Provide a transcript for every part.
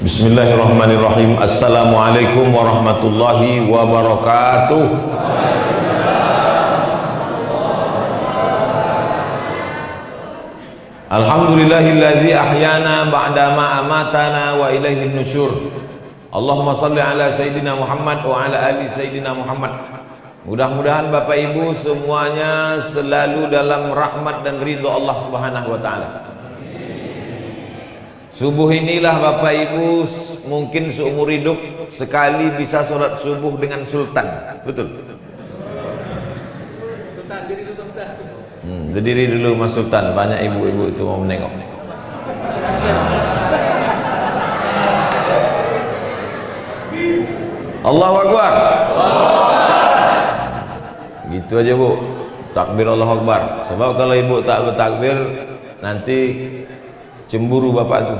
Bismillahirrahmanirrahim. Assalamualaikum warahmatullahi wabarakatuh. Alhamdulillahilladzi ahyana ba'dama amatana wa ilaihin nusyur. Allahumma salli ala Sayyidina Muhammad wa ala ali Sayyidina Muhammad. Mudah-mudahan Bapak Ibu semuanya selalu dalam rahmat dan ridho Allah Subhanahu wa ta'ala. Subuh inilah Bapak Ibu mungkin seumur hidup sekali bisa sholat subuh dengan sultan. Betul? Berdiri dulu Mas Sultan. Banyak ibu-ibu itu mau menengok. Allahu Akbar. Gitu aja Bu. Takbir Allahu Akbar. Sebab kalau ibu tak bertakbir nanti cemburu bapak itu.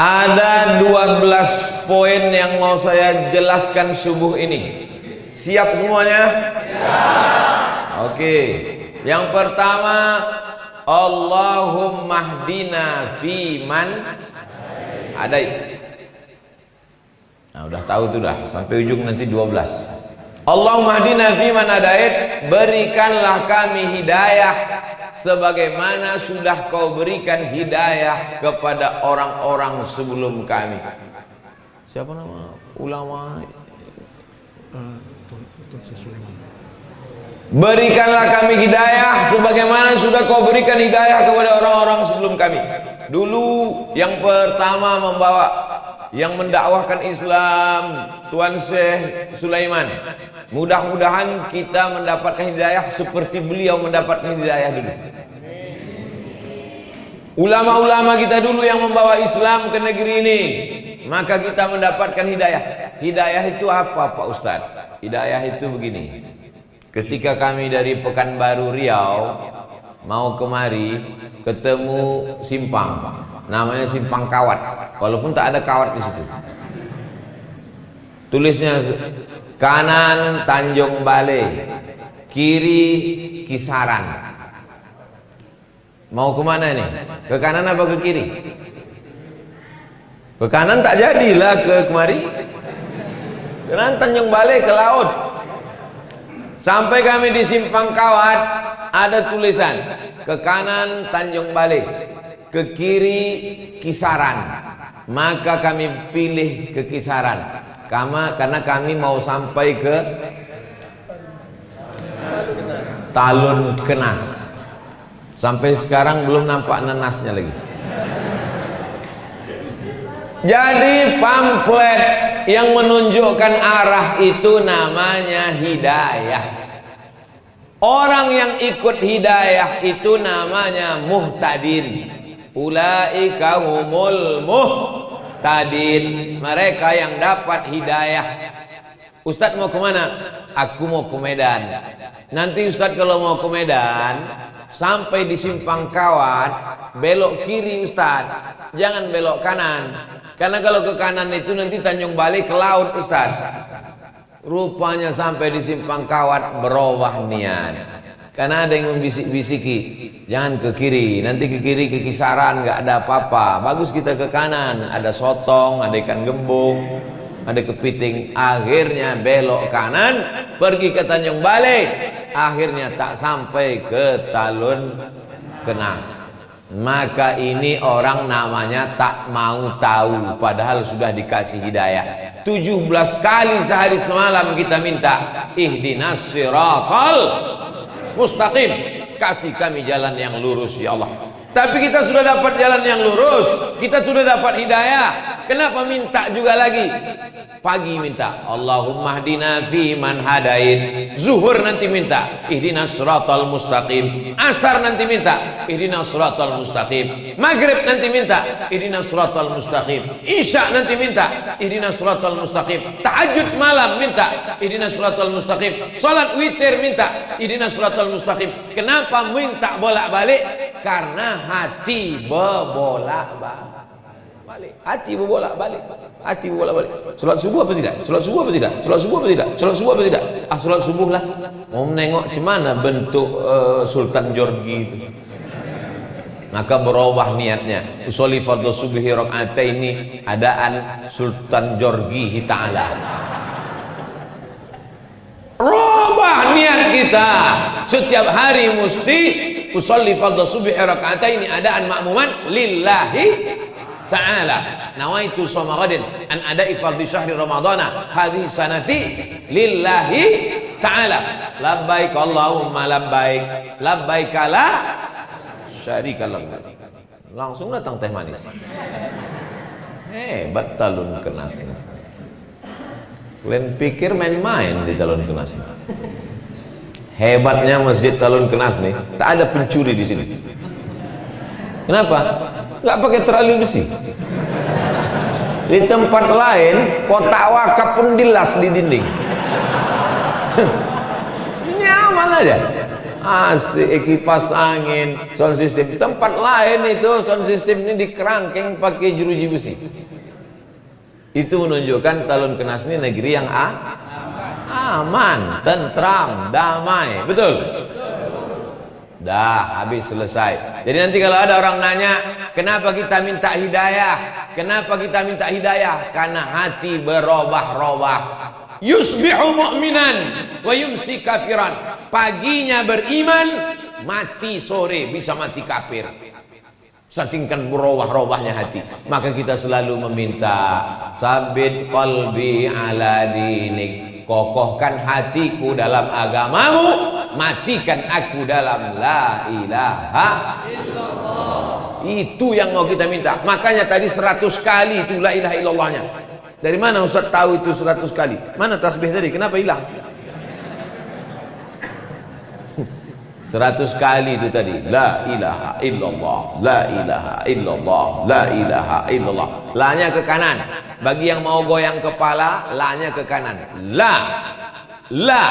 Ada 12 poin yang mau saya jelaskan subuh ini. Siap semuanya? Ya. Oke. Yang pertama, Allahumma hdina fiman hadait. Nah, udah tahu tuh dah, sampai ujung nanti 12. Allahumma hdina fiman hadait, berikanlah kami hidayah sebagaimana sudah kau berikan hidayah kepada orang-orang sebelum kami. Siapa nama ulama? Berikanlah kami hidayah sebagaimana sudah kau berikan hidayah kepada orang-orang sebelum kami. Dulu yang pertama membawa, yang mendakwahkan Islam, Tuan Syekh Sulaiman. Mudah-mudahan kita mendapatkan hidayah seperti beliau mendapatkan hidayah dulu. Ulama-ulama kita dulu yang membawa Islam ke negeri ini, maka kita mendapatkan hidayah. Hidayah itu apa Pak Ustadz? Hidayah itu begini. Ketika kami dari Pekanbaru Riau mau kemari, ketemu simpang, namanya simpang kawat, walaupun tak ada kawat di situ. Tulisnya kanan Tanjung Balai, kiri Kisaran. Mau kemana nih? Ke kanan apa ke kiri? Ke kanan tak jadilah ke kemari. Kanan Tanjung Balai ke laut. Sampai kami di simpang kawat, ada tulisan ke kanan Tanjung Balai, ke kiri Kisaran. Maka kami pilih ke Kisaran karena kami mau sampai ke Talun Kenas. Sampai sekarang belum nampak nenasnya lagi. Jadi pamflet yang menunjukkan arah itu namanya hidayah. Orang yang ikut hidayah itu namanya muhtadin. Ulaika humul muhtadin. Mereka yang dapat hidayah. Ustadz mau kemana? Aku mau ke Medan. Nanti Ustadz kalau mau ke Medan, sampai di simpang kawat, belok kiri Ustadz, jangan belok kanan. Karena kalau ke kanan itu nanti Tanjung Balai ke laut Ustadz. Rupanya sampai di simpang kawat berubah niat. Karena ada yang membisik-bisiki, jangan ke kiri, nanti ke kiri ke Kisaran nggak ada apa-apa. Bagus kita ke kanan, ada sotong, ada ikan gembung, ada kepiting. Akhirnya belok kanan, pergi ke Tanjung Balai. Akhirnya tak sampai ke Talun Kenas. Maka ini orang namanya tak mau tahu, padahal sudah dikasih hidayah. 17 kali sehari semalam kita minta ihdinas siratal mustaqim, kasih kami jalan yang lurus ya Allah. Tapi kita sudah dapat jalan yang lurus, kita sudah dapat hidayah. Kenapa minta juga lagi? Pagi minta Allahumma hdina fi man hadait. Zuhur nanti minta ihdinas siratal mustaqim. Asar nanti minta ihdinas siratal mustaqim. Maghrib nanti minta ihdinas siratal mustaqim. Isya nanti minta ihdinas siratal mustaqim. Tahajud malam minta ihdinas siratal mustaqim. Salat witir minta ihdinas siratal mustaqim. Kenapa minta bolak-balik? Karena hati berbolak-balik. Hati berbolak-balik. Hati berbolak-balik. Salat subuh apa tidak? Salat subuh apa tidak? Salat subuh apa tidak? Salat subuh apa tidak? Ah, salat subuh lah. Mau menengok gimana bentuk Sultan Jorgi itu. Maka berubah niatnya. Usolli fardhu subhi raka'ataini adaan Sultan Jorgi Ta'ala. Rubah niat kita. Setiap hari mesti usolli fardhu subhi raka'ataini adaan ma'muman lillahi ta'ala. Nawaitu shoma ghadin an ada'i fardhi syahri ramadhana hadhihi sanati lillahi ta'ala. Labbaik Allahumma labbaik labbaik la syarika lak. Langsung datang teh manis. Hebat talun kenas. Kalian pikir main-main di Talun Kenas. Hebatnya Masjid Talun Kenas nih, tak ada pencuri di sini. Kenapa? Nggak pakai terali besi. Di tempat lain kotak wakaf pun dilas di dinding. Ini aman aja. AC, kipas angin, sound system. Tempat lain itu sound system ini dikerangkeng pakai jeruji besi. Itu menunjukkan Talun Kenas ini negeri yang aman, tentram, damai. Betul? Dah, habis selesai. Jadi nanti kalau ada orang nanya, kenapa kita minta hidayah? Kenapa kita minta hidayah? Karena hati berubah-ubah. Yusbihu mu'minan wa yumsi kafiran. Paginya beriman, mati sore bisa mati kafir. Saking berubah-ubahnya hati. Maka kita selalu meminta sabit qalbi ala dinik. Kokohkan hatiku dalam agamamu, matikan aku dalam la ilaha illallah. Itu yang mau kita minta. Makanya tadi 100 kali itu la ilaha illallahnya. Dari mana Ustaz tahu itu 100 kali? Mana tasbih tadi? Kenapa hilang? 100 kali itu tadi la ilaha illallah, la ilaha illallah, la ilaha illallah. La-nya ke kanan. Bagi yang mau goyang kepala, la-nya ke kanan. La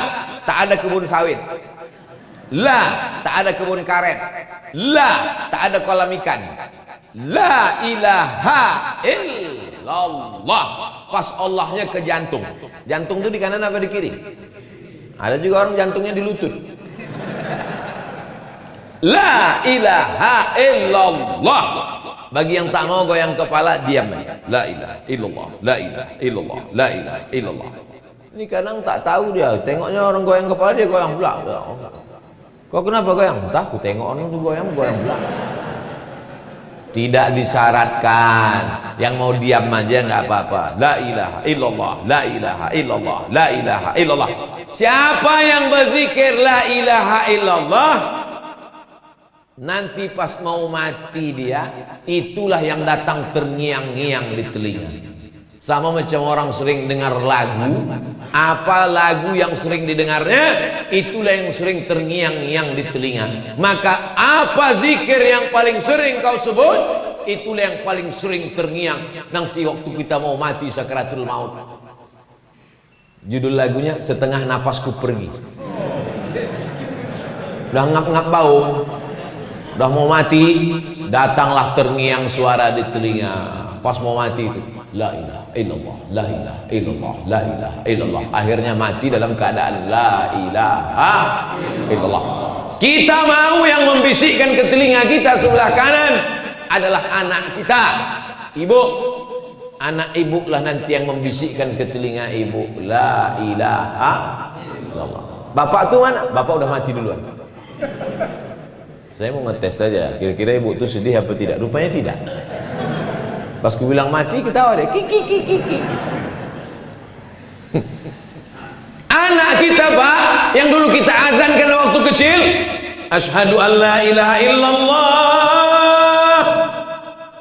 tak ada kebun sawit. La tak ada kebun karet. La tak ada kolam ikan. La ilaha illallah. Pas Allahnya ke jantung. Jantung itu di kanan apa di kiri? Ada juga orang jantungnya di lutut. La ilaha illallah. Bagi yang tak mau goyang kepala, diam aja. La ilaha illallah, la ilaha illallah, la ilaha illallah. Ini kadang tak tahu dia, tengoknya orang goyang kepala dia goyang belak. Kok kenapa goyang? Entah, aku tengok orang itu goyang belak. Tidak disyaratkan. Yang mau diam aja nggak apa-apa. La ilaha illallah, la ilaha illallah, la ilaha illallah. Siapa yang berzikir la ilaha illallah, nanti pas mau mati dia, itulah yang datang terngiang-ngiang di telinga. Sama macam orang sering dengar lagu, apa lagu yang sering didengarnya, itulah yang sering terngiang-ngiang di telinga. Maka apa zikir yang paling sering kau sebut, itulah yang paling sering terngiang nanti waktu kita mau mati sakaratul maut. Judul lagunya Setengah Napasku Pergi. Udah ngap-ngap bau, udah mau mati, datanglah terngiang suara di telinga. Pas mau mati itu, la ilaha illallah, la ilaha illallah, la ilaha illallah. Akhirnya mati dalam keadaan la ilaha illallah. Kita mau yang membisikkan ke telinga kita sebelah kanan adalah anak kita, ibu. Anak ibu lah nanti yang membisikkan ke telinga ibu, la ilaha illallah. Bapak tuh mana? Bapak udah mati duluan. Saya mau ngetes saja, kira-kira ibu tuh sedih apa tidak? Rupanya tidak. Pas ku bilang mati, ketawa deh, kiki. Anak kita Pak, yang dulu kita azankan waktu kecil, asyhadu an la ilaha illallah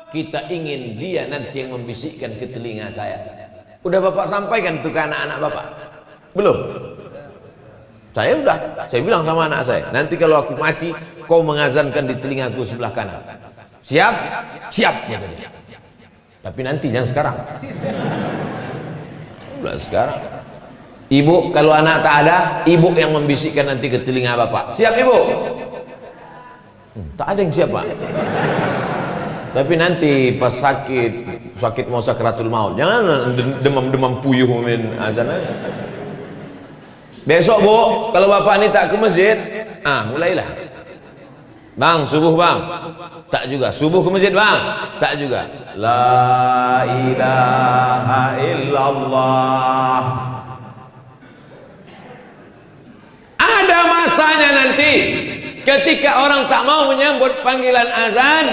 Kita ingin dia nanti yang membisikkan ke telinga saya. Udah Bapak sampaikan itu ke anak-anak Bapak? Belum? Saya udah. Saya bilang sama anak saya, nanti kalau aku mati, kau mengazankan di telingaku sebelah kanan. Siap? Siap, kata dia. Tapi nanti, jangan sekarang. Udah sekarang. Ibu, kalau anak tak ada, ibu yang membisikkan nanti ke telinga Bapak. Siap Ibu? Tak ada yang siap Pak. Tapi nanti pas sakit mau sakratul maut, jangan demam-demam puyuh min azan aja. Besok Bu, kalau Bapak ini tak ke masjid, mulailah. Bang, subuh Bang. Tak juga. Subuh ke masjid Bang. Tak juga. La ilaha illallah. Ada masanya nanti ketika orang tak mau menyambut panggilan azan.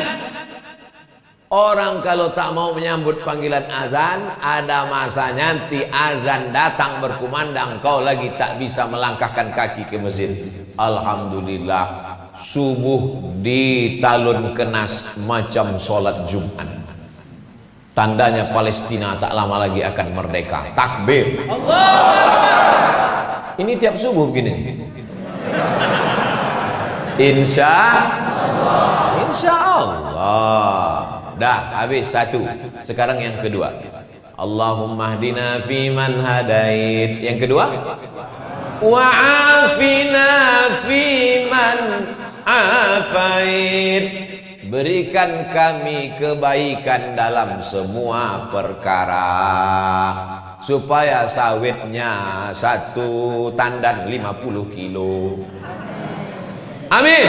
Orang kalau tak mau menyambut panggilan azan, ada masanya nanti azan datang berkumandang, kau lagi tak bisa melangkahkan kaki ke masjid. Alhamdulillah, subuh di talun kenas macam sholat Jumat. Tandanya Palestina tak lama lagi akan merdeka. Takbir. Allah. Ini tiap subuh begini. Insya Allah. Dah habis satu. Sekarang yang kedua. Allahumma hdina fiman hadait. Yang kedua, wa'afina fiman afait. Berikan kami kebaikan dalam semua perkara, supaya sawitnya 1 tandan 50 kilo. Amin.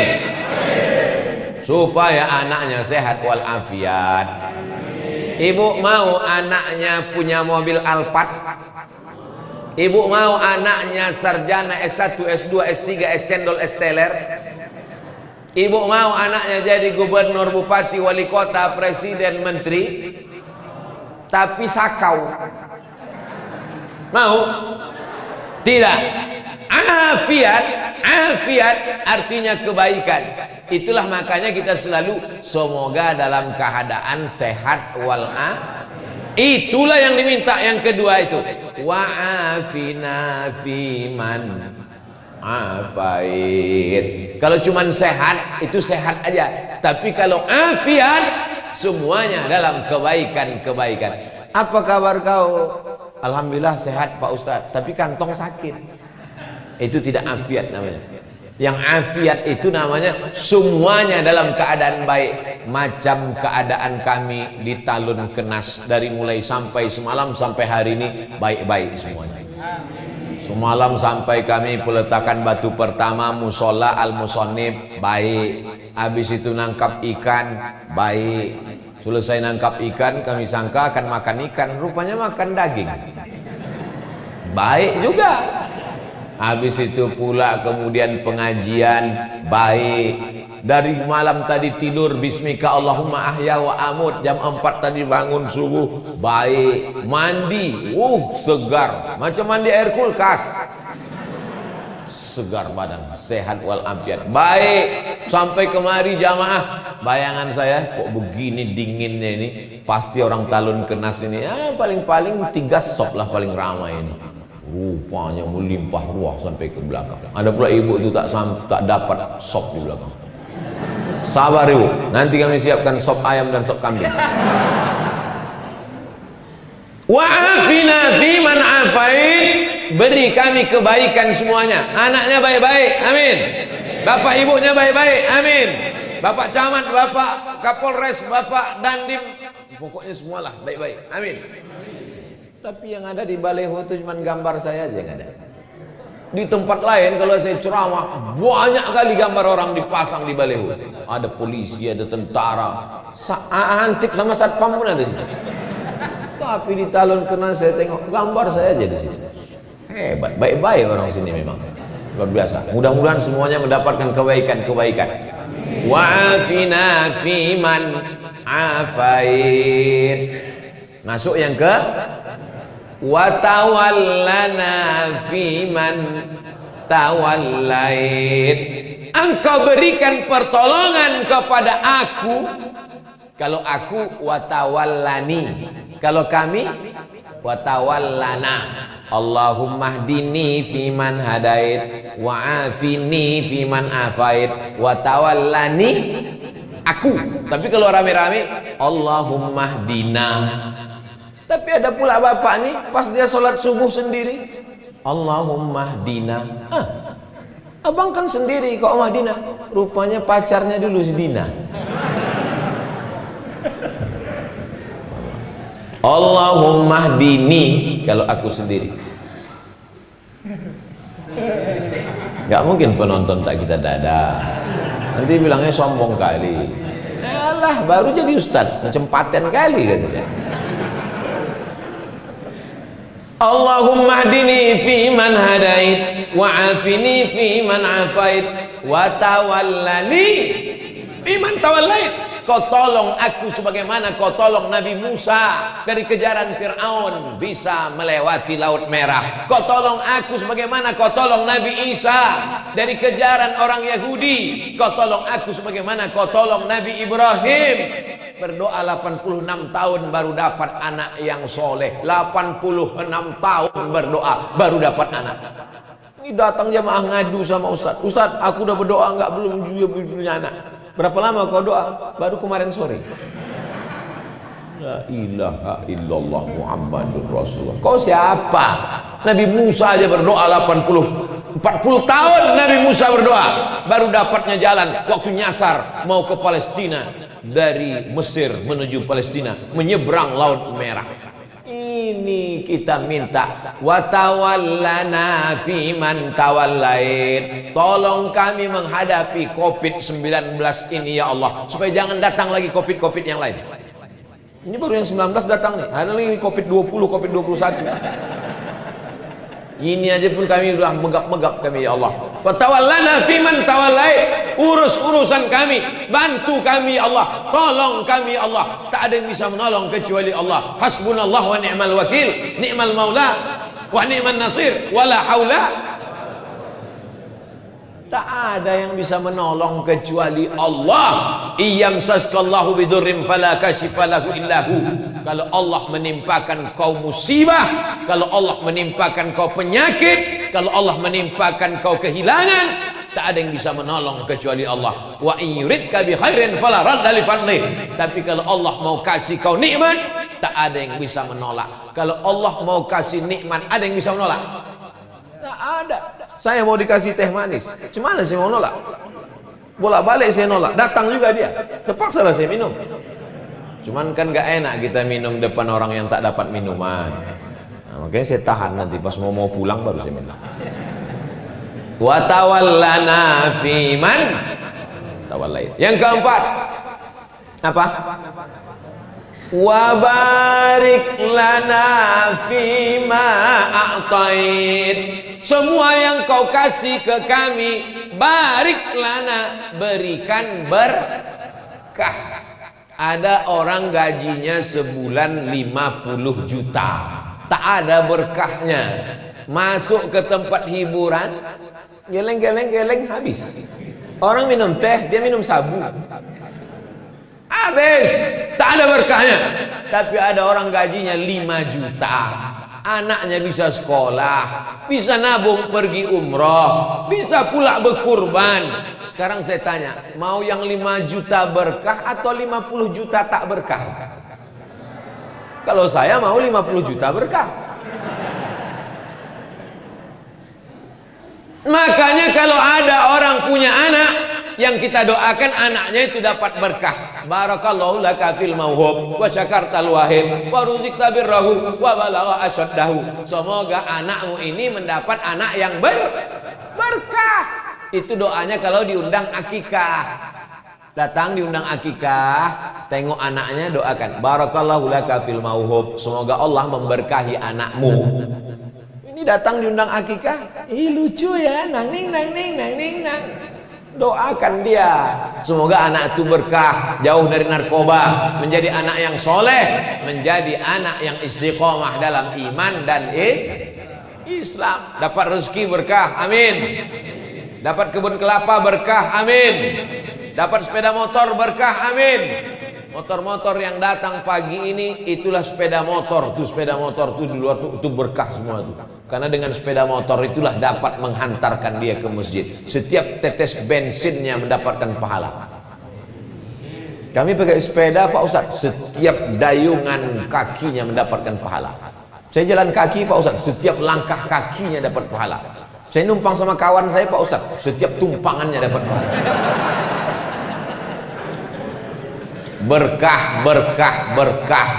Supaya anaknya sehat walafiat. Ibu mau anaknya punya mobil Alphard? Ibu mau anaknya sarjana S1, S2, S3, S cendol, S teler? Ibu mau anaknya jadi gubernur, bupati, wali kota, presiden, menteri? Tapi sakau. Mau? Tidak. Afiat artinya kebaikan. Itulah makanya kita selalu semoga dalam keadaan sehat itulah yang diminta. Yang kedua itu wa'afina fiman afait. Kalau cuman sehat itu sehat aja, tapi kalau afiat semuanya dalam kebaikan. Apa kabar kau? Alhamdulillah sehat Pak Ustadz, tapi kantong sakit. Itu tidak afiat namanya. Yang afiat itu namanya semuanya dalam keadaan baik. Macam keadaan kami di talun kenas, dari mulai sampai semalam sampai hari ini baik-baik semuanya. Semalam sampai kami peletakan batu pertama musola al-musonnib, baik. Habis itu nangkap ikan, baik. Selesai nangkap ikan, kami sangka akan makan ikan, rupanya makan daging, baik juga. Habis itu pula kemudian pengajian, baik. Dari malam tadi tidur bismika Allahumma ahya wa amut, jam 4 tadi bangun subuh, baik. Mandi, segar, macam mandi air kulkas, segar badan, sehat walafiat, baik. Sampai kemari jamaah, bayangan saya kok begini dinginnya ini, pasti orang talun kenas ini paling-paling 3 sop lah paling ramai ini. Rupanya melimpah ruah sampai ke belakang. Ada pula ibu itu tak dapat sop di belakang. Sabar ibu, nanti kami siapkan sop ayam dan sop kambing. Wa'afina fiman afait. Beri kami kebaikan semuanya. Anaknya baik-baik, amin. Bapak ibunya baik-baik, amin. Bapak camat, bapak kapolres, bapak dandim, pokoknya semualah baik-baik, amin. Tapi yang ada di baleho itu cuma gambar saya aja yang ada. Di tempat lain kalau saya ceramah, banyak kali gambar orang dipasang di baleho. Ada polisi, ada tentara, ansip sama satpam pun ada di sini. Tapi di talun kenas saya tengok gambar saya aja di sini. Hebat, baik-baik orang sini memang. Luar biasa. Mudah-mudahan semuanya mendapatkan kebaikan-kebaikan. Wa'afina fiman afait. Masuk yang ke watawallana fiman tawallait. Engkau berikan pertolongan kepada aku Kalau aku watawallani, kalau kami watawallana. Allahumma hdini fiman hadait wa afini fiman afait wa tawallani aku. Tapi kalau rame-rame Allahumma hdina. Tapi ada pula bapak nih pas dia sholat subuh sendiri Allahumma hdina. Abang kan sendiri kok Madinah. Rupanya pacarnya dulu si Dina. Allahumma hdini kalau aku sendiri. Gak mungkin penonton tak kita dada. Nanti bilangnya sombong kali. Alah, baru jadi ustaz, macam paten kali katanya. Allahumma hdini fi man hadait wa afini fi man afait wa tawallani fi man tawallait. Kau tolong aku sebagaimana kau tolong Nabi Musa dari kejaran Fir'aun bisa melewati Laut Merah. Kau tolong aku sebagaimana kau tolong Nabi Isa dari kejaran orang Yahudi. Kau tolong aku sebagaimana kau tolong Nabi Ibrahim. Berdoa 86 tahun baru dapat anak yang soleh. 86 tahun berdoa baru dapat anak. Ini datang jamaah ngadu sama Ustaz. Ustaz, aku udah berdoa enggak belum juga punya anak. Berapa lama kau doa? Baru kemarin sore. La ilaha illallah Muhammadur Rasulullah. Kau siapa? Nabi Musa aja berdoa 40 tahun Nabi Musa berdoa baru dapatnya jalan waktu nyasar mau ke Palestina dari Mesir menuju Palestina menyeberang Laut Merah. Ini kita minta watawallana fiman tawallait. Tolong kami menghadapi COVID-19 ini ya Allah, supaya jangan datang lagi COVID yang lain. Ini baru yang 19 datang nih, ada lagi COVID-20, COVID-21. Ini aja pun kami sudah megap-megap kami ya Allah. Watawallana fiman tawallait. Urus urusan kami, bantu kami ya Allah, tolong kami ya Allah. Tak ada yang bisa menolong kecuali Allah. Hasbunallah wa ni'mal wakil, ni'mal maula wa ni'man nasir, wala haula. Tak ada yang bisa menolong kecuali Allah. Iyamsaskallahu bidurrim fala kashifa lahu illahu. Kalau Allah menimpakan kau musibah, kalau Allah menimpakan kau penyakit, kalau Allah menimpakan kau kehilangan, tak ada yang bisa menolong kecuali Allah. Wa in yuridka bi khairin fala radda li fadlih. Tapi kalau Allah mau kasih kau nikmat, tak ada yang bisa menolak. Kalau Allah mau kasih nikmat, ada yang bisa menolak? Tak ada. Saya mau dikasih teh manis, cuman saya mau nolak. Bolak-balik saya nolak, datang juga dia. Terpaksa lah saya minum. Cuman kan gak enak kita minum depan orang yang tak dapat minuman. Nah, makanya saya tahan, nanti pas mau pulang baru saya minum. Wa tawallana fiman tawallait. Yang keempat apa? Wa barik lana fima a'tait. Semua yang kau kasih ke kami, barik lana, berikan berkah. Ada orang gajinya sebulan 50 juta, tak ada berkahnya. Masuk ke tempat hiburan, geleng habis. Orang minum teh, dia minum sabu, habis, tak ada berkahnya. Tapi ada orang gajinya 5 juta, anaknya bisa sekolah, bisa nabung pergi umroh, bisa pula berkurban. Sekarang saya tanya, mau yang 5 juta berkah atau 50 juta tak berkah? Kalau saya mau 50 juta berkah. Makanya kalau ada orang punya anak, yang kita doakan anaknya itu dapat berkah. Barakallahu laka fil mauhub wa syakartal wahib wa ruzikta birrahu wa balagha asyaddahu. Semoga anakmu ini mendapat anak yang berkah. Itu doanya kalau diundang akikah. Datang diundang akikah, tengok anaknya, doakan barakallahu laka fil mauhub, semoga Allah memberkahi anakmu. Ini datang diundang akikah, lucu ya, nang ning. Doakan dia, semoga anak itu berkah, jauh dari narkoba, menjadi anak yang soleh, menjadi anak yang istiqomah dalam iman dan Islam, dapat rezeki berkah, amin. Dapat kebun kelapa berkah, amin. Dapat sepeda motor berkah, amin. Motor-motor yang datang pagi ini itulah sepeda motor. Tuh sepeda motor tuh di luar tuh itu berkah semua tuh. Karena dengan sepeda motor itulah dapat menghantarkan dia ke masjid. Setiap tetes bensinnya mendapatkan pahala. Kami pakai sepeda Pak Ustadz, setiap dayungan kakinya mendapatkan pahala. Saya jalan kaki Pak Ustadz, setiap langkah kakinya dapat pahala. Saya numpang sama kawan saya Pak Ustadz, setiap tumpangannya dapat pahala. Berkah, berkah, berkah.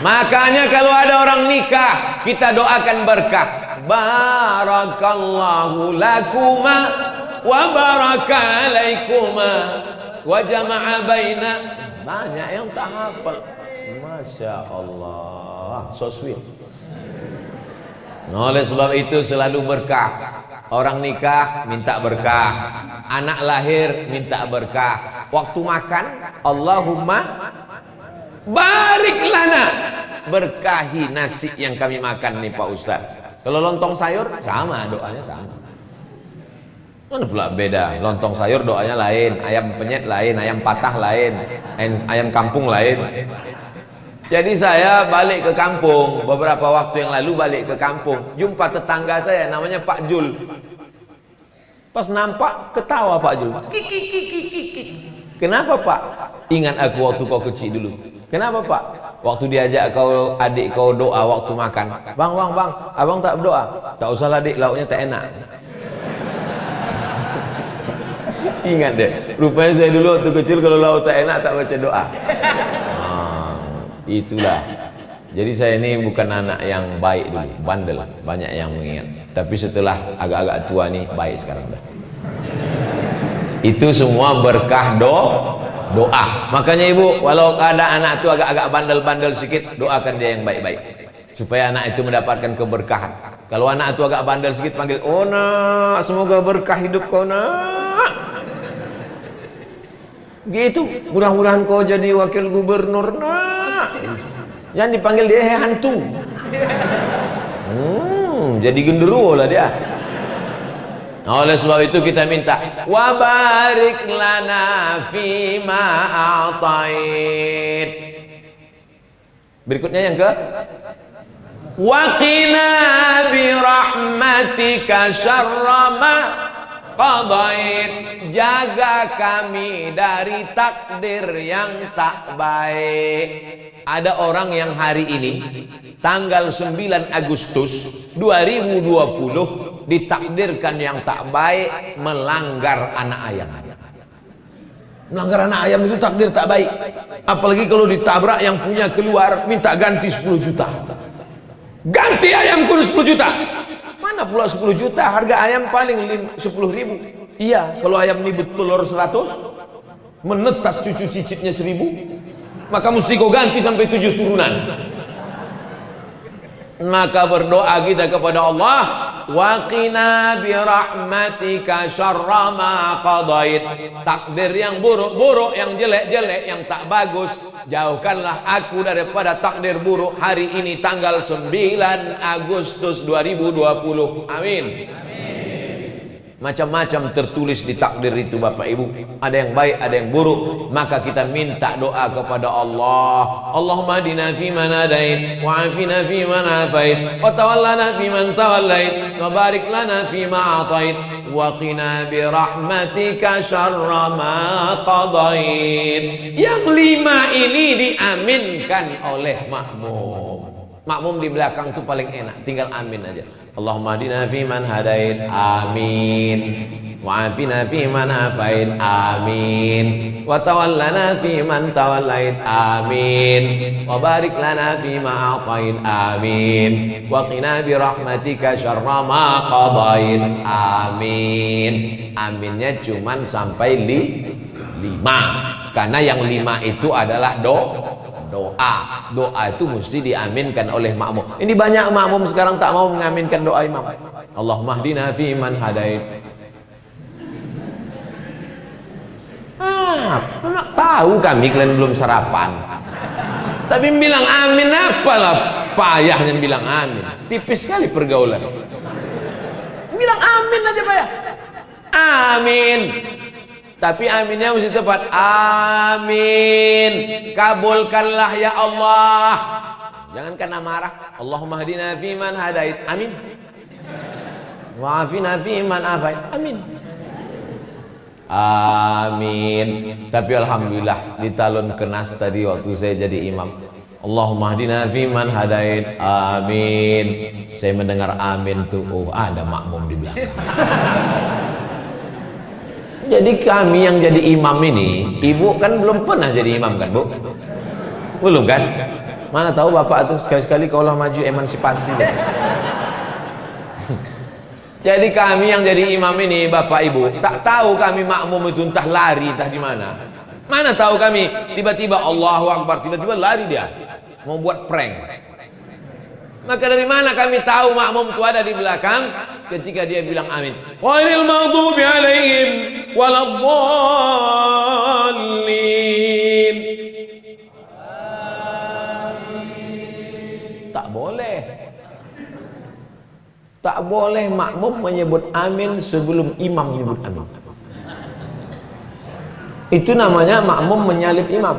Makanya kalau ada orang nikah, kita doakan berkah. Barakallahu lakuma wa baraka alaikuma wa jama'a baina. Banyak yang tak hafal. Masya Allah, so sweet. Oleh sebab itu selalu berkah. Orang nikah minta berkah, anak lahir minta berkah. Waktu makan, Allahumma barik lana, berkahi nasi yang kami makan nih Pak Ustadz. Kalau lontong sayur sama, doanya sama. Mana pula beda? Lontong sayur doanya lain, ayam penyet lain, ayam patah lain, ayam kampung lain. Jadi saya balik ke kampung beberapa waktu yang lalu, balik ke kampung, jumpa tetangga saya namanya Pak Jul. Pas nampak ketawa Pak Jul. Kenapa Pak? Ingat aku waktu kau kecil dulu. Kenapa Pak? Waktu diajak kau adik kau doa waktu makan. Bang, abang tak berdoa. Tak usah adik, lauknya tak enak. Ingat deh. Rupanya saya dulu waktu kecil kalau lauk tak enak tak baca doa. Itulah. Jadi saya ini bukan anak yang baik dulu, bandel, banyak yang mengingat. Tapi setelah agak-agak tua nih baik sekarang dah. Itu semua berkah doa. Makanya ibu, walau ada anak itu agak-agak bandel-bandel sedikit, doakan dia yang baik-baik supaya anak itu mendapatkan keberkahan. Kalau anak itu agak bandel sedikit, panggil, oh nak, semoga berkah hidup kau nak. Gitu, mudah-mudahan kau jadi wakil gubernur nak. Jangan dipanggil dia hantu. Jadi genderuwo lah dia. Oleh sebab itu kita minta wa barik lana fima a'tait. Berikutnya yang ke wa qina bi rahmatika syarra ma qadait. Jaga kami dari takdir yang tak baik. Ada orang yang hari ini tanggal 9 Agustus 2020 ditakdirkan yang tak baik, melanggar anak ayam. Melanggar anak ayam itu takdir tak baik. Apalagi kalau ditabrak yang punya keluar minta ganti 10 juta. Ganti ayam kudu 10 juta. Mana pula 10 juta? Harga ayam paling 10.000. Iya, kalau ayam ini bertelur 100, menetas cucu cicitnya 1.000, maka mesti kau ganti sampai 7 turunan. Maka berdoa kita kepada Allah, wa qina bi rahmatika syarra ma qadait. Takdir yang buruk-buruk, yang jelek-jelek, yang tak bagus, jauhkanlah aku daripada takdir buruk hari ini tanggal 9 Agustus 2020. Amin. Macam-macam tertulis di takdir itu Bapak Ibu. Ada yang baik, ada yang buruk. Maka kita minta doa kepada Allah. Allahumma hadina fi man hadait, wa afina fi man afait, wa tawallana fi man tawallait, wa barik lana fi ma atait, wa qina bi rahmatika syarra ma qadait. Yang 5 ini diaminkan oleh makmum. Makmum di belakang itu paling enak, tinggal amin aja. Allahumma hadina fi man hadait, amin. Wa afina fi man afait, amin. Wa tawallana fi man tawallait, amin. Wa barik lana fi ma atait, amin. Wa qina bi rahmatika syarra ma qadait, amin. Aminnya cuman sampai 5. Karena yang 5 itu adalah doa. Doa itu mesti diaminkan oleh makmum. Ini banyak makmum sekarang tak mau mengaminkan doa imam. Allahumma hdina fi man hadait. Nak tahu kami kalian belum sarapan. Tapi bilang amin apalah payahnya bilang amin. Tipis sekali pergaulan. Bilang amin aja payah. Amin. Tapi aminnya mesti tepat. Amin. Kabulkanlah ya Allah. Jangan kena marah. Allahumma hadina fiman hadait. Amin. Wa'afina fiman afait. Amin. Amin. Tapi alhamdulillah di talun kenas tadi waktu saya jadi imam. Allahumma hadina fiman hadait. Amin. Saya mendengar amin tuh. Oh, ada makmum di belakang. Jadi kami yang jadi imam ini, ibu kan belum pernah jadi imam kan, Bu? Belum kan? Mana tahu bapak tuh sekali-sekali kalau maju emansipasi. Jadi kami yang jadi imam ini, bapak ibu, tak tahu kami makmum itu entah lari entah di mana. Mana tahu kami tiba-tiba Allahu Akbar, tiba-tiba lari dia mau buat prank. Maka dari mana kami tahu makmum itu ada di belakang ketika dia bilang amin. Ghairil maghdubi alaihim waladdallin. Tak boleh. Tak boleh makmum menyebut amin sebelum imam menyebut amin. Itu namanya makmum menyalip imam.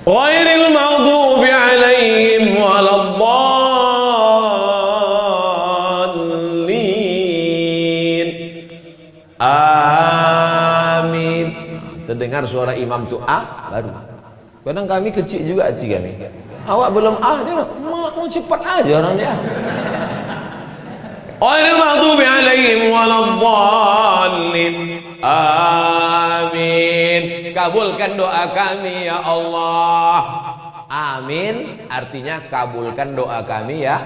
Ghairil maghdubi alaihim waladdallin. Amin. Terdengar suara imam tu baru. Kadang kami kecil juga hati kami. Awak belum dia mau cepat aja orang dia. Ghairil maghdubi alaihim waladdallin. Amin. Kabulkan doa kami ya Allah. Amin artinya kabulkan doa kami ya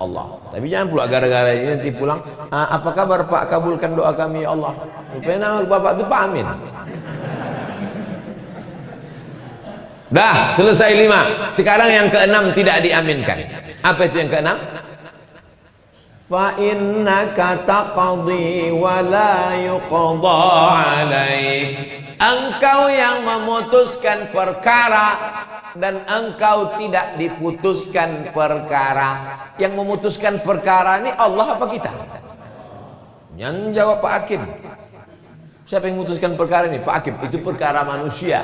Allah. Tapi jangan pula gara-gara ini nanti pulang, apa kabar Pak, kabulkan doa kami ya Allah. Rupanya nama bapak itu Pak Amin. Dah selesai 5. Sekarang yang ke-6 tidak diaminkan. Apa itu yang ke-6? Fa innaka taqdi wa la yuqda alaik. Engkau yang memutuskan perkara dan engkau tidak diputuskan perkara. Yang memutuskan perkara ini Allah apa kita? Yang jawab Pak Hakim. Siapa yang memutuskan perkara ini? Pak Hakim. Itu perkara manusia.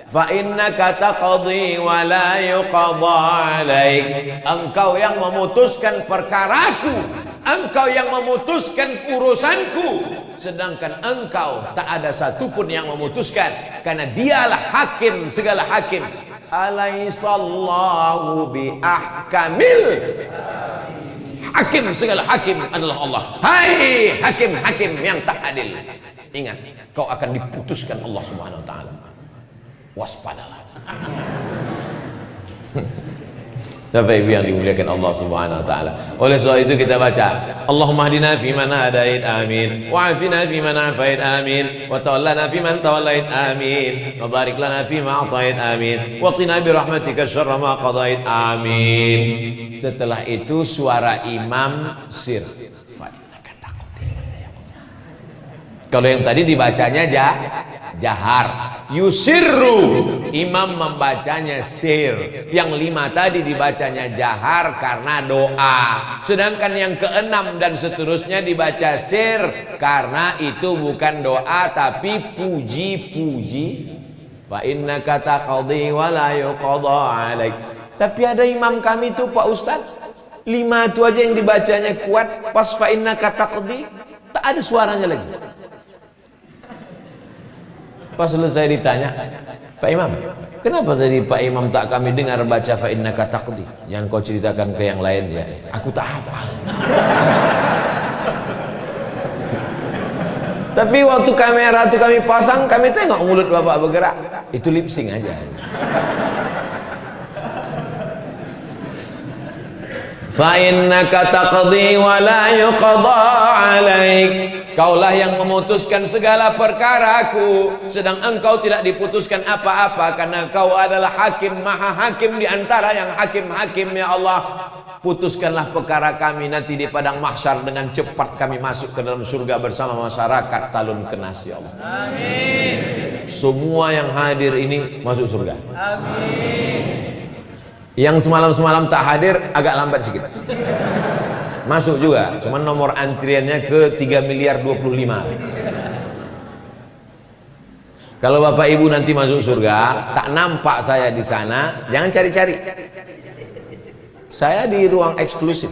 Fa innaka taqdi wa la yuqda alaik. Engkau yang memutuskan perkaraku, engkau yang memutuskan urusanku, sedangkan engkau tak ada satupun yang memutuskan, karena dialah hakim segala hakim. Alaihissallahu bi ahkamil hakim, segala hakim adalah Allah. Hai hakim-hakim yang tak adil, ingat kau akan diputuskan Allah Subhanahu wa taala. Waspadalah. Bapak Ibu yang dimuliakan Allah Subhanahu wa taala. Oleh sebab itu kita baca, Allahumma hdina fi man hadait, amin. Wa afina fi man afait, amin. Wa tawallana fi man tawallait, amin. Wa barik lana fi ma atait, amin. Wa qina bi rahmatika syarra ma qadait, amin. Setelah itu suara imam sir. Kalau yang tadi dibacanya jahar, yusirru, imam membacanya sir. Yang 5 tadi dibacanya jahar karena doa. Sedangkan yang ke-6 dan seterusnya dibaca sir karena itu bukan doa tapi puji-puji. Fa innaka taqdi wa la yuqda alaik. Tapi ada imam kami itu Pak Ustaz, 5 itu aja yang dibacanya kuat, pas fa innaka taqdi tak ada suaranya lagi. Pas selesai ditanya, Pak Imam, kenapa tadi Pak Imam tak kami dengar baca fa innaka taqdi? Jangan kau ceritakan ke yang lain ya. Aku tak hafal. Tapi waktu kamera itu kami pasang, kami tengok mulut Bapak bergerak. Itu lip sync aja. Fa innaka taqdi wa la yuqda alaik. Kaulah yang memutuskan segala perkaraku, sedang engkau tidak diputuskan apa-apa, karena kau adalah hakim, maha hakim di antara yang hakim-hakim ya Allah. Putuskanlah perkara kami nanti di padang mahsyar, dengan cepat kami masuk ke dalam surga bersama masyarakat Talun Kenas ya Allah. Amin. Semua yang hadir ini masuk surga. Amin. Yang semalam-semalam tak hadir agak lambat sedikit. masuk juga, cuman nomor antriannya ke 3.025.000.000. Kalau bapak ibu nanti masuk surga, tak nampak saya di sana, jangan cari-cari. Saya di ruang eksklusif.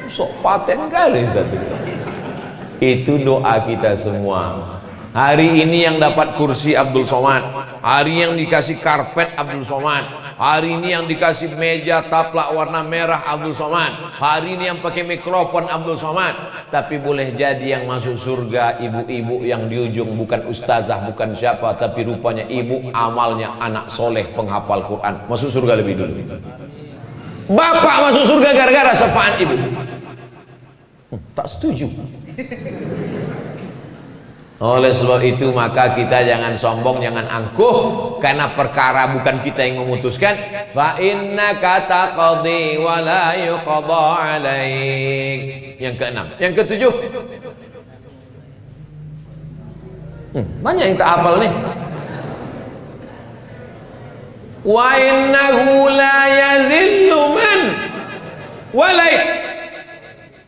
Sok paten kali satu. Itu doa kita semua. Hari ini yang dapat kursi Abdul Somad, hari yang dikasih karpet Abdul Somad, hari ini yang dikasih meja taplak warna merah Abdul Somad, hari ini yang pakai mikrofon Abdul Somad. Tapi boleh jadi yang masuk surga ibu-ibu yang di ujung bukan ustazah, bukan siapa, tapi rupanya ibu amalnya anak soleh penghafal Quran, masuk surga lebih dulu. Bapak masuk surga gara-gara syafaat ibu. Tak setuju. Oleh sebab itu maka kita jangan sombong, jangan angkuh, karena perkara bukan kita yang memutuskan. Fa innaka taqdi wa la yuqda alaik. Yang keenam. Yang ketujuh, banyak yang tak hafal nih. Wa innahu la yadhillu man walai.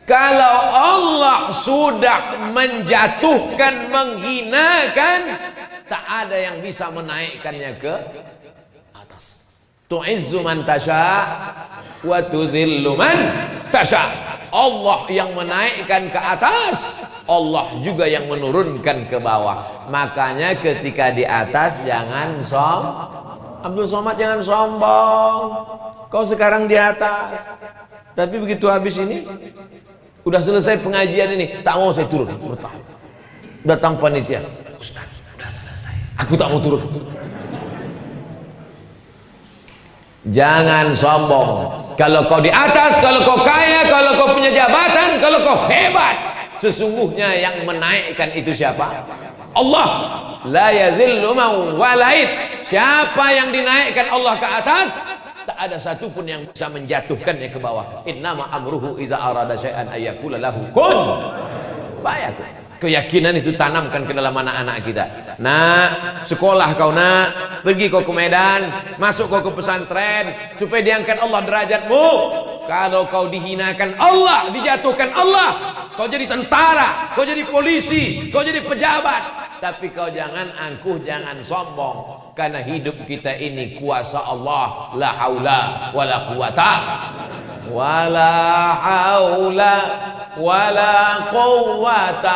Kalau Allah sudah menjatuhkan, menghinakan, tak ada yang bisa menaikkannya ke atas. Tu'izzu man tasha wa tudhillu man tasha. Allah yang menaikkan ke atas, Allah juga yang menurunkan ke bawah. Makanya ketika di atas jangan Abdul Somad, jangan sombong. Kau sekarang di atas, tapi begitu habis ini, udah selesai pengajian ini, tak mau saya turun, bertahan. Datang panitia, Ustaz, udah selesai, aku tak mau turun. Jangan sombong. Kalau kau di atas, kalau kau kaya, kalau kau punya jabatan, kalau kau hebat, sesungguhnya yang menaikkan itu siapa? Allah. La yazillu man walait. Siapa yang dinaikkan Allah ke atas, tak ada satupun yang bisa menjatuhkannya ke bawah. Innama amruhu iza arada syai'an ayyakula lahu kun fayakun. Keyakinan itu tanamkan ke dalam anak-anak kita. Nak, sekolah kau nak, pergi kau ke Medan, masuk kau ke pesantren, supaya diangkat Allah derajatmu. Kalau kau dihinakan Allah, dijatuhkan Allah, kau jadi tentara, kau jadi polisi, kau jadi pejabat, tapi kau jangan angkuh, jangan sombong. Karena hidup kita ini kuasa Allah. La haula wala quwata wala haula wala quwata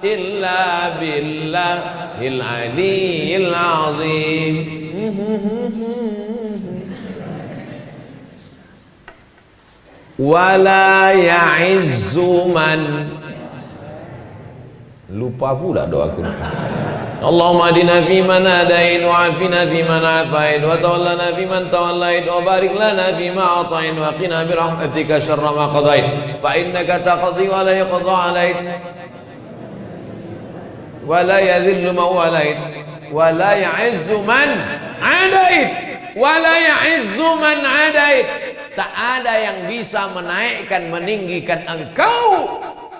illa billahil aliyyil azim. Wala ya'izzu man, lupa pula doaku. Allahumma adina fi man hadain wa afina fi man afain wa tawallana fi man tawallait wa barik lana fi ma atain wa qina bi rahmatika syarra ma qadait fa innaka taqdi wa la yuqda alaik wa la yadhillu man walait wa la ya'izzu man adait wa la ya'izzu man adait. Tak ada yang bisa menaikkan, meninggikan engkau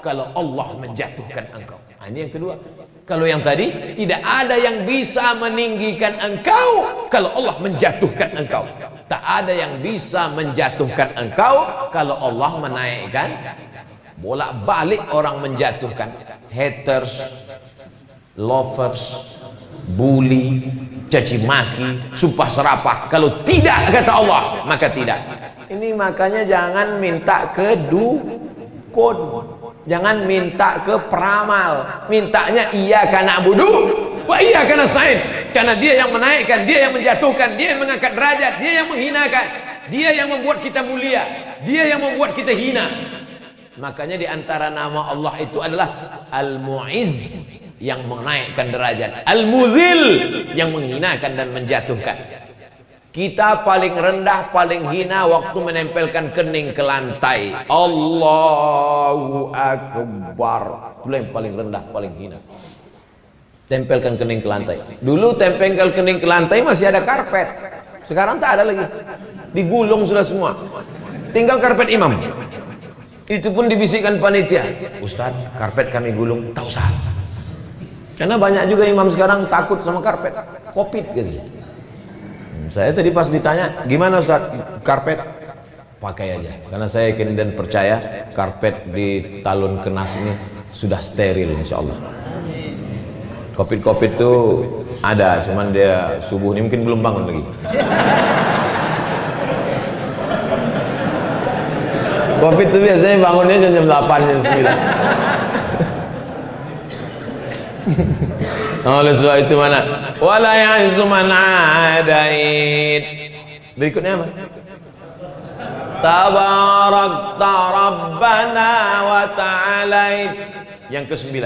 kalau Allah menjatuhkan engkau. Ini yang kedua. Kalau yang tadi, tidak ada yang bisa meninggikan engkau kalau Allah menjatuhkan engkau. Tak ada yang bisa menjatuhkan engkau kalau Allah menaikkan. Bolak-balik orang menjatuhkan. Haters, lovers, bully, caci maki, sumpah serapah. Kalau tidak kata Allah, maka tidak. Ini makanya jangan minta ke dukun, jangan minta ke peramal, mintanya iya karena na'budu wa iya karena nasta'in. Karena dia yang menaikkan, dia yang menjatuhkan, dia yang mengangkat derajat, dia yang menghinakan, dia yang membuat kita mulia, dia yang membuat kita hina. Makanya di antara nama Allah itu adalah Al-Mu'izz, yang menaikkan derajat, Al-Mudhil, yang menghinakan dan menjatuhkan. Kita paling rendah, paling hina waktu menempelkan kening ke lantai. Allahu Akbar. Itu yang paling rendah, paling hina. Tempelkan kening ke lantai. Dulu tempelkan kening ke lantai masih ada karpet. Sekarang tak ada lagi. Digulung sudah semua. Tinggal karpet imam. Itu pun dibisikkan panitia. Ustaz, karpet kami gulung. Tak usah. Karena banyak juga imam sekarang takut sama karpet. Covid gitu. Saya tadi pas ditanya, gimana Ustaz karpet? pakai aja, karena saya yakin dan percaya karpet di Talun Kenas ini sudah steril insya Allah. Covid itu ada, cuman dia subuh ini mungkin belum bangun lagi. Covid itu biasanya bangunnya jam 8 jam 9. Oleh sebab itu mana? Wala ya'zu man adait. Berikutnya apa? Tabarakta Rabbana wa ta'alait. Yang ke-9.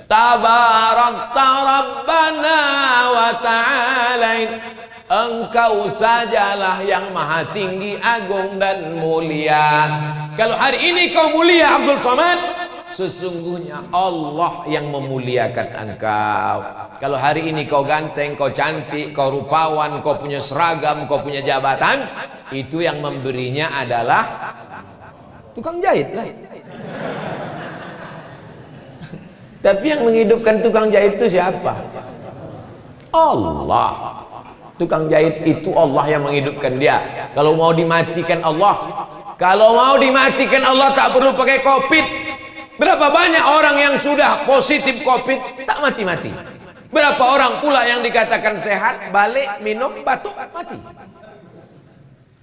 Tabarakta Rabbana wa ta'alait. Engkau sajalah yang maha tinggi, agung dan mulia. Kalau hari ini kau mulia Abdul Somad, sesungguhnya Allah yang memuliakan engkau. Kalau hari ini kau ganteng, kau cantik, kau rupawan, kau punya seragam, kau punya jabatan, itu yang memberinya adalah tukang jahit lah. Tapi yang menghidupkan tukang jahit itu siapa? Allah. Tukang jahit itu Allah yang menghidupkan dia. Kalau mau dimatikan Allah, kalau mau dimatikan Allah tak perlu pakai Covid. Berapa banyak orang yang sudah positif Covid tak mati-mati? Berapa orang pula yang dikatakan sehat, balik minum batuk mati?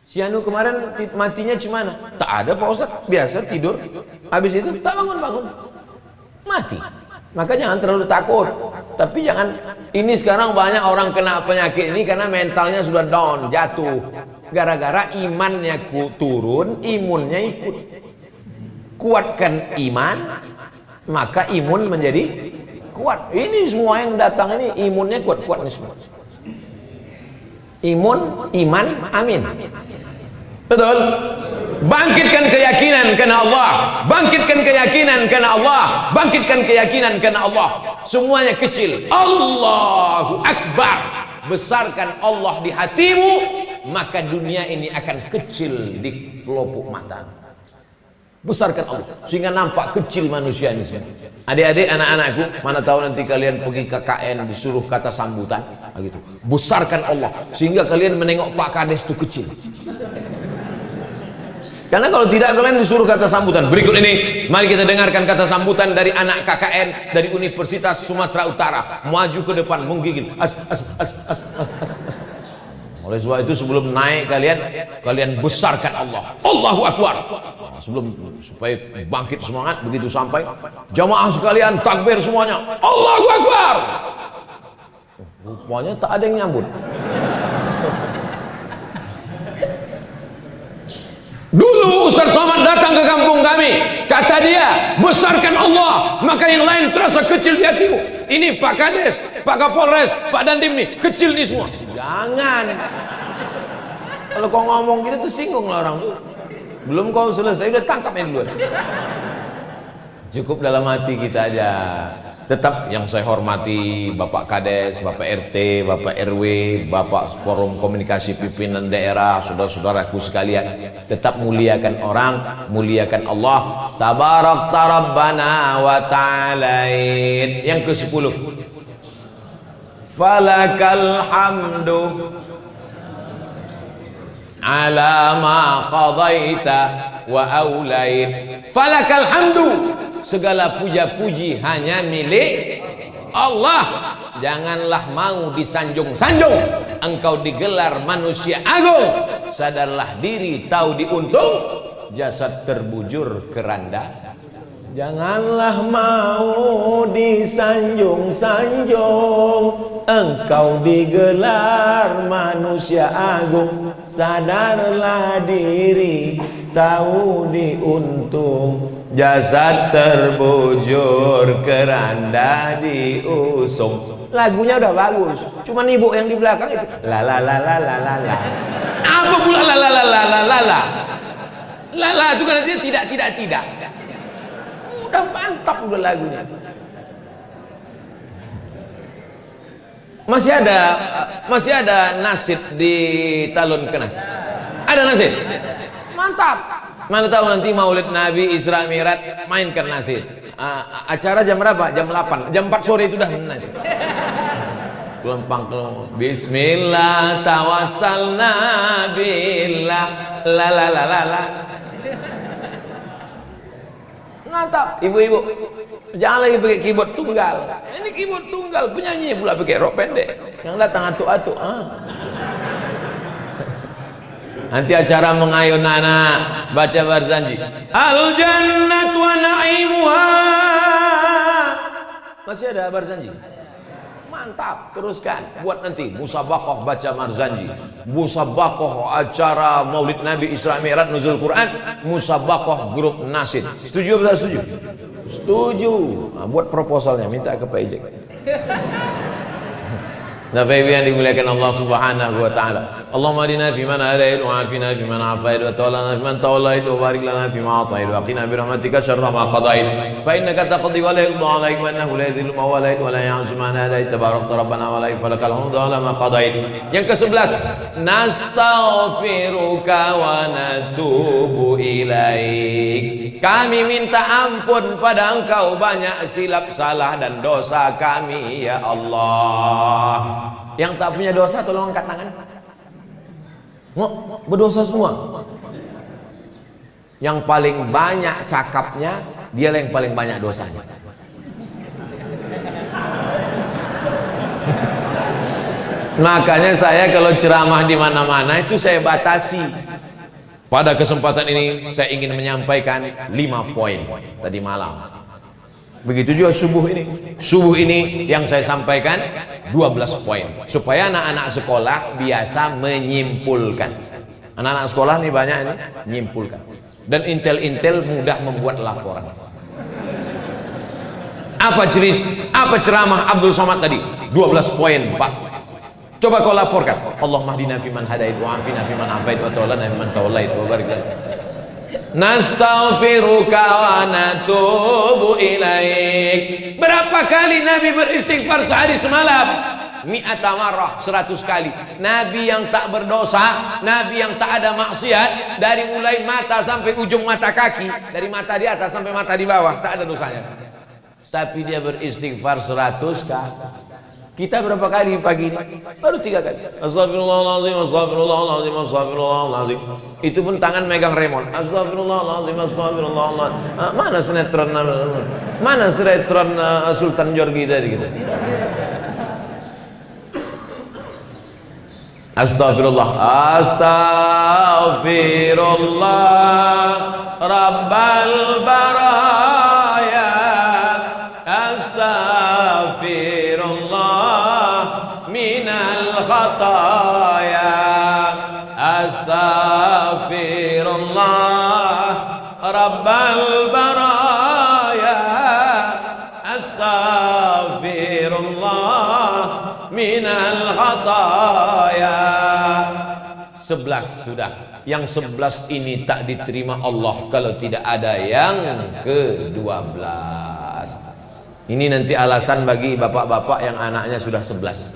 Si Anu kemarin matinya cemana? Tak ada Pak Ustaz, biasa tidur, habis itu tak bangun-bangun, mati. Maka jangan terlalu takut. Tapi jangan, ini sekarang banyak orang kena penyakit ini karena mentalnya sudah down, jatuh. Gara-gara imannya turun, imunnya ikut. Kuatkan iman, maka imun menjadi kuat. Ini semua yang datang ini imunnya kuat-kuat nih semua. Imun, iman, amin. Betul? Bangkitkan keyakinan karena Allah, bangkitkan keyakinan karena Allah, bangkitkan keyakinan karena Allah. Semuanya kecil. Allahu Akbar. Besarkan Allah di hatimu, maka dunia ini akan kecil di pelupuk mata. Besarkan Allah sehingga nampak kecil manusia ini semua. Adik-adik, anak-anakku, mana tahu nanti kalian pergi KKN disuruh kata sambutan gitu. Besarkan Allah sehingga kalian menengok Pak Kades itu kecil. Karena kalau tidak kalian disuruh kata sambutan. Berikut ini mari kita dengarkan kata sambutan dari anak KKN dari Universitas Sumatera Utara. Maju ke depan menggigil. Oleh sebab itu sebelum naik kalian besarkan Allah. Allahu Akbar. Sebelum supaya bangkit semangat, begitu sampai jamaah sekalian takbir semuanya. Allahu Akbar. Rupanya tak ada yang nyambut. Dulu Ustaz Somad datang ke kampung kami, kata dia, besarkan Allah, maka yang lain terasa kecil di hatimu. Ini Pak Kades, Pak Kapolres, Pak Dandim nih, kecil nih semua. Jangan. Kalau kau ngomong gitu tuh singgung lah orang tuh. Belum kau selesai udah tangkap yang duluan. Cukup dalam hati kita aja. Tetap yang saya hormati Bapak Kades, Bapak RT, Bapak RW, Bapak Forum Komunikasi Pimpinan Daerah, saudara-saudaraku sekalian, tetap muliakan orang, muliakan Allah. Tabarakta Rabbana wa ta'alain. Yang ke-10. Falakal hamdu ala ma qadaita wa aulait. Falakal hamdu, segala puja-puji hanya milik Allah. Janganlah mau disanjung-sanjung. Engkau digelar manusia agung. Sadarlah diri, tahu diuntung. Jasad terbujur keranda. Janganlah mau disanjung-sanjung. Engkau digelar manusia agung. Sadarlah diri, tahu diuntung. Jasad terbujur keranda diusung. Lagunya udah bagus, cuman ibu yang di belakang itu la la la la la la la. Apa pula la la la la la la la? La la itu kan artinya tidak. Udah mantap udah lagunya. Masih ada nasid di Talun Kenas. Ada nasid. Mantap. Mana tahu nanti Maulid Nabi Isra Mi'raj mainkan nasid. Acara jam berapa? Jam 8. Jam 4 sore itu dah nasid. kelempang. Bismillah tawassalna billah la la la la la. Mantap, ibu-ibu. Jangan lagi pakai keyboard tunggal. Ini keyboard tunggal, penyanyi pula pakai rok pendek. Yang datang atuk-atuk. Nanti acara mengayun anak baca barzanji. Al jannat wa na'imuha. Masih ada barzanji? Mantap, teruskan. Buat nanti musabaqah baca barzanji, musabaqah acara Maulid Nabi Isra Mi'raj Nuzul Quran, musabaqah grup Nasid. Setuju atau tidak setuju? Setuju. Nah, buat proposalnya minta ke Pak Ijek. Nah, Bapak yang dimuliakan Allah Subhanahu wa taala. Allahumma hadina fi man hadait wa afina fi man afait wa tawallana fi man tawallait wa barik lana fi ma atait wa qina bi rahmatika syarra ma qadait. Fa innaka taqdi wa la yuqda alaik wa innahu la yadhillu ma walait wa la ya'zu man hadait tabarakta rabbana wa la falakal hamdu ala ma qadait. Yang ke-11, nastaghfiruka wa natubu ilaik. Kami minta ampun pada Engkau banyak silap salah dan dosa kami ya Allah. Yang tak punya dosa tolong angkat tangan. Berdosa semua. Yang paling banyak cakapnya, dia yang paling banyak dosanya. Makanya saya kalau ceramah di mana-mana itu saya batasi. Pada kesempatan ini saya ingin menyampaikan 5 poin tadi malam. Begitu juga subuh ini. Subuh ini yang saya sampaikan 12 poin supaya anak-anak sekolah biasa menyimpulkan. Anak-anak sekolah ini banyak ini menyimpulkan. Dan intel-intel mudah membuat laporan. Apa ceramah Abdul Somad tadi? 12 poin, Pak. Coba kau laporkan. Allahumma hdina fiman hadait wa afina fiman afait wa tawallana fiman tawallait wa barik lana. Nastaghfiruka wa natubu ilaik. Berapa kali Nabi beristighfar sehari semalam? Mi'ata marrah, 100 kali. Nabi yang tak berdosa, Nabi yang tak ada maksiat, dari mulai mata sampai ujung mata kaki, dari mata di atas sampai mata di bawah, tak ada dosanya. Tapi dia beristighfar 100 kali. Kita berapa kali pagi ini? Baru 3 kali. Astagfirullahaladzim, astagfirullahaladzim, astagfirullahaladzim. Itu pun tangan megang remote. Astagfirullahaladzim, astagfirullahaladzim. Mana sinetron Sultan Jorgi tadi kita? Astagfirullah, astagfirullah, Rabbal baraya, astagfirullah minal khataya, astagfirullah, Rabbal baraya, astagfirullah minal khataya. 11 sudah. Yang 11 ini tak diterima Allah kalau tidak ada yang ke-12. Ini nanti alasan bagi bapak-bapak yang anaknya sudah 11.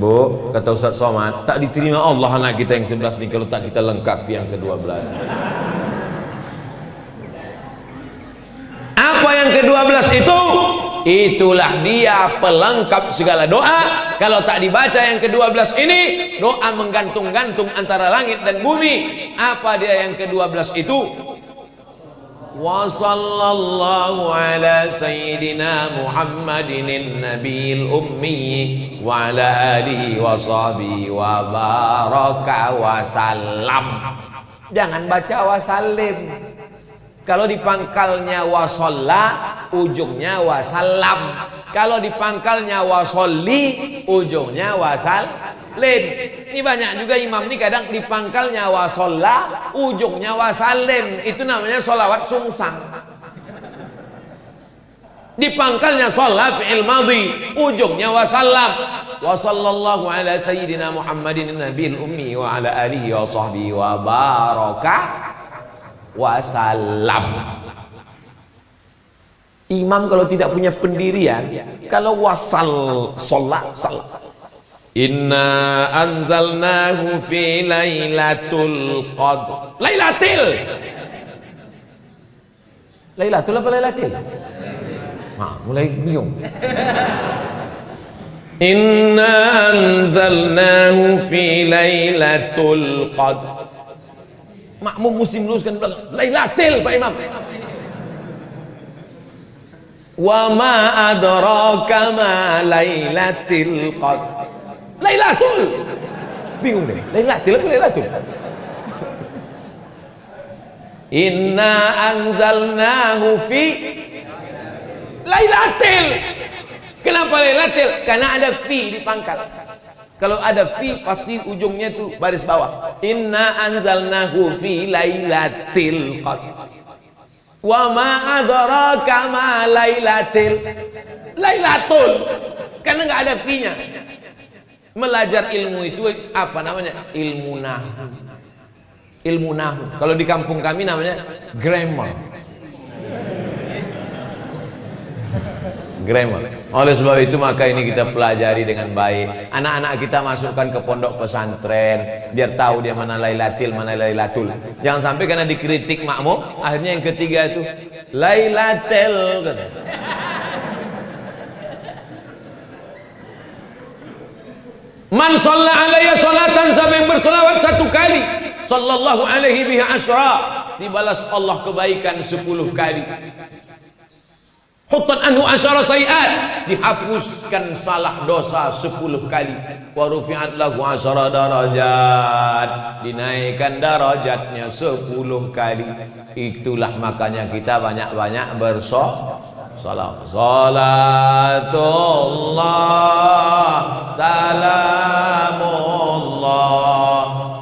Bu, kata Ustaz Somad, tak diterima Allah anak kita yang 11 ini kalau tak kita lengkapi yang ke-12. Apa yang ke-12 itu? Itulah dia pelengkap segala doa. Kalau tak dibaca yang ke-12 ini, doa menggantung-gantung antara langit dan bumi. Apa dia yang ke-12 itu? Wa sallallahu ala sayyidina Muhammadin nabiyil ummi wa ala alihi wa sahbihi wa baraka wa salam. Jangan baca wa salim. Kalau di pangkalnya wasalla, ujungnya wasallam. Kalau di pangkalnya wasolli, ujungnya wasallin. Ini banyak juga imam ini kadang di pangkalnya wasalla, ujungnya wasallim. Itu namanya sholawat sungsang. Di pangkalnya sholat fi'il madhi, ujungnya wasallam. Wa sallallahu ala sayyidina Muhammadin nabiyil ummi wa ala alihi wa sahbihi wa baraka wasallam. Imam kalau tidak punya pendirian, kalau wasal sholat salah. Inna anzalnahu fi lailatul qadr. Lailatul apa lailatul? Nah, mulai bingung. Inna anzalnahu fi lailatul qadr. Makmum muslim luruskan belakang. Lailatul, Pak Imam. Wa ma adraka ma lailatul qadr. Lailatul. Bingung deh. Lailatul apa lailatul? Inna anzalnahu fi lailatul. Kenapa lailatul? Karena ada fi di pangkal. Kalau ada fi pasti ujungnya tuh baris bawah. Inna anzalnahu fi lailatul qadr. Wa ma adraka ma lailatul. Lailatul. Karena enggak ada fi-nya. Belajar ilmu itu apa namanya? Ilmu nahu. Ilmu nahu. Kalau di kampung kami namanya grammar. Grammar. Oleh sebab itu maka ini kita pelajari dengan baik. Anak-anak kita masukkan ke pondok pesantren biar tahu dia mana lailatul mana lailatul. Jangan sampai karena dikritik makmum akhirnya yang ketiga itu lailatul kata. Man shalla alayya salatan, siapa yang berselawat satu kali sallallahu alaihi bihi asyra, dibalas Allah kebaikan 10 kali. Huttan anhu asyara sayiat, dihapuskan salah dosa 10 kali. Wa rufi'at lahu asyara darajat, dinaikkan darajatnya 10 kali. Itulah makanya kita banyak-banyak bersolawat. Salatullah salamullah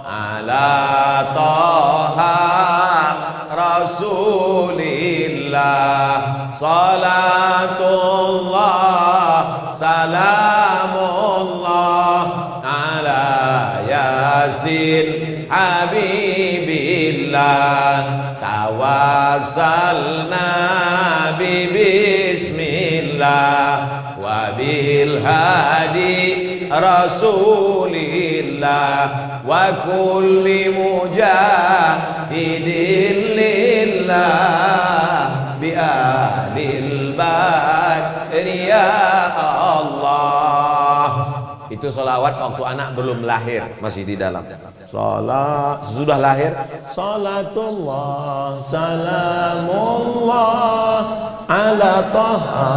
ala taha rasulillah. Salatullah salamullah ala yasin habibillah. Tawassalna bi bismillah wa bil hadi rasulillah wa kulli mujahidin lillah bi ahlil badri ya Allah. Itu salawat waktu anak belum lahir, masih di dalam. Salat sesudah lahir, salatullah salamullah ala taha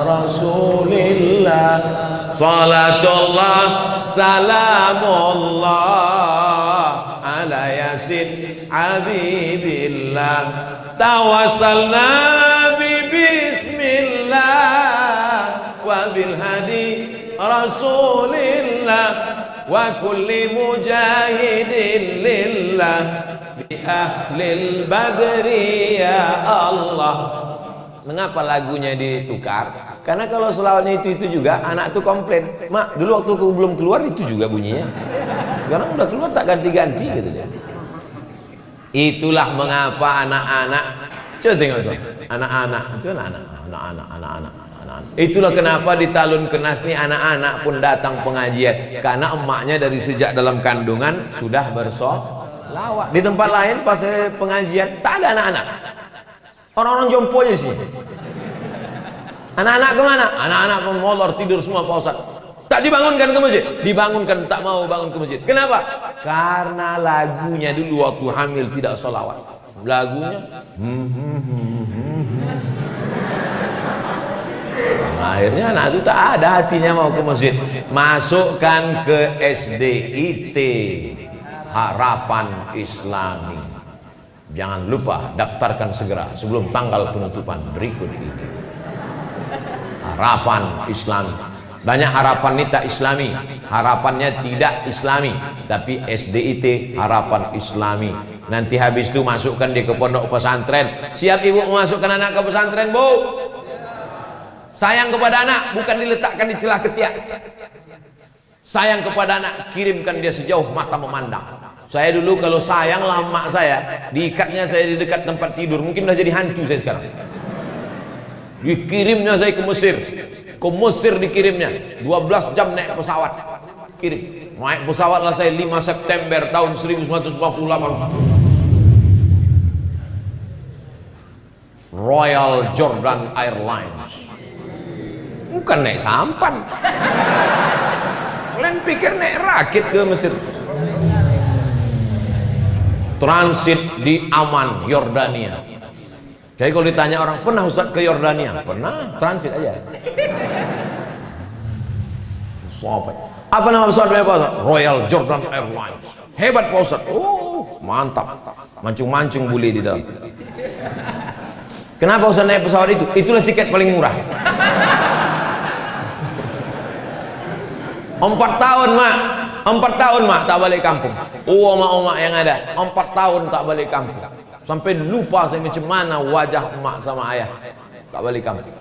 rasulillah. Salatullah salamullah ala yasin habibillah. Tawassalna bi bismillah wa bil hadi rasulillah wa kulli mujahidin lillah bi ahlil badri ya Allah. Mengapa lagunya ditukar? Karena kalau selawatnya itu juga anak tuh komplain, mak dulu waktu aku belum keluar itu juga bunyinya, sekarang udah keluar tak ganti-ganti gitu ya. Itulah mengapa anak-anak, coba tengok tuh, anak-anak itu anak-anak. Itulah kenapa di Talun Kenas nih anak-anak pun datang pengajian, karena emaknya dari sejak dalam kandungan sudah bersolawat. Di tempat lain pas pengajian tak ada anak-anak, orang-orang jompo aja sih. Anak-anak kemana? Anak-anak molor tidur semua Pak Ustaz. Tak dibangunkan ke masjid, dibangunkan tak mau bangun ke masjid. Kenapa? Karena lagunya dulu waktu hamil tidak solawat. Lagunya akhirnya anak itu tak ada hatinya mau ke masjid. Masukkan ke SDIT, Harapan Islami. Jangan lupa daftarkan segera sebelum tanggal penutupan berikut ini. Harapan Islami. Banyak harapan ini tak islami, harapannya tidak islami, tapi SDIT Harapan Islami. Nanti habis itu masukkan dia ke pondok pesantren. Siap ibu memasukkan anak ke pesantren, Bu? Sayang kepada anak bukan diletakkan di celah ketiak. Sayang kepada anak, kirimkan dia sejauh mata memandang. Saya dulu kalau sayang lama saya, diikatnya saya di dekat tempat tidur, mungkin udah jadi hantu saya sekarang. Dikirimnya saya ke Mesir. Ke Mesir dikirimnya 12 jam naik pesawat. Kirim. Naik pesawat lah saya 5 September tahun 1948. Royal Jordan Airlines. Bukan naik sampan. Kalian pikir naik rakit ke Mesir? Transit di Amman, Yordania. Jadi kalau ditanya orang, pernah Ustaz ke Yordania? Pernah, transit aja. Sampai. Apa nama pesawatnya Pak Ustaz? Royal Jordan Airlines. Hebat Pak Ustaz. Mantap. Mancung-mancung boleh di dalam. Kenapa Ustaz naik pesawat itu? Itulah tiket paling murah. 4 tahun mak, 4 tahun mak tak balik kampung. Emak-emak yang ada 4 tahun tak balik kampung. Sampai lupa saya macam mana wajah emak sama ayah. Tak balik kampung.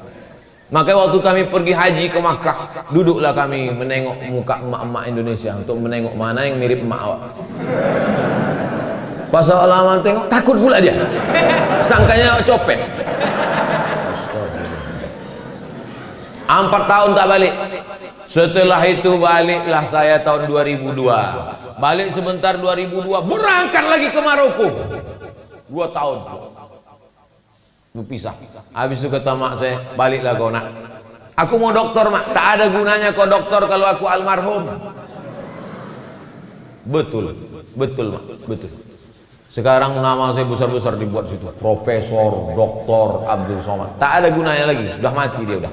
Maka waktu kami pergi haji ke Makkah, duduklah kami menengok muka emak-emak Indonesia untuk menengok mana yang mirip emak awak. Pas lama tengok, takut pula dia. Sangkanya copet. 4 tahun tak balik. Setelah itu baliklah saya tahun 2002. Balik sebentar 2002, berangkat lagi ke Maroko. 2 tahun. Berpisah. Habis itu kata mak saya, baliklah kau nak. Aku mau doktor mak. Tak ada gunanya kau doktor kalau aku almarhum. Betul mak, betul. Sekarang nama saya besar-besar dibuat situ. Profesor, Doktor Abdul Somad. Tak ada gunanya lagi. Sudah mati dia udah.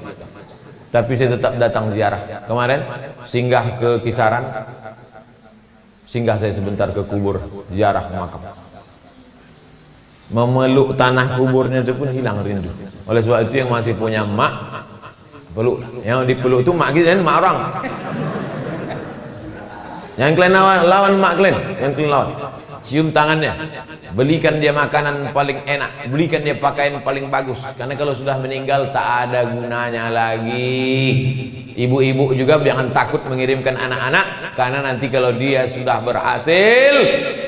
Tapi saya tetap datang ziarah. Kemarin singgah ke Kisaran. Singgah saya sebentar ke kubur, ziarah makam. Memeluk tanah kuburnya itu pun hilang rindu. Oleh sebab itu yang masih punya mak, peluk. Yang dipeluk itu mak kita, mak orang. Yang kalian lawan mak kalian, yang kalian lawan. Cium tangannya, belikan dia makanan paling enak, belikan dia pakaian paling bagus. Karena kalau sudah meninggal tak ada gunanya lagi. Ibu-ibu juga jangan takut mengirimkan anak-anak, karena nanti kalau dia sudah berhasil,